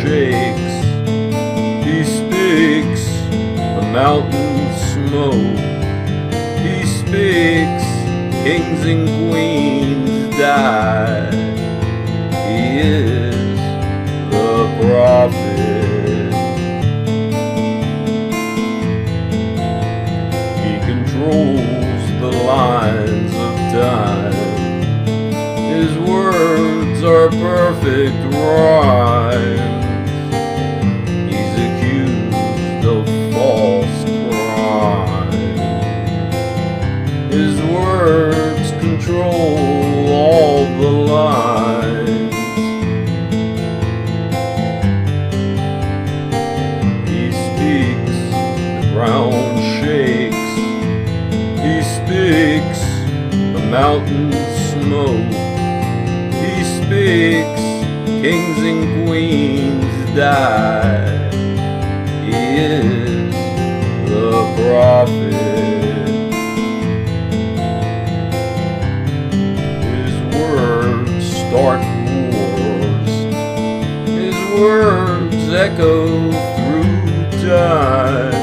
shakes. He speaks, the mountains smoke. He speaks, kings and queens die. He is the prophet. He controls the lines of time. His words are perfect rhymes. He's accused of false crime. His words control all the lines. He speaks, the ground shakes. He speaks, the mountains smoke. He speaks, kings and queens die. He is the prophet. His words start wars. His words echo through time.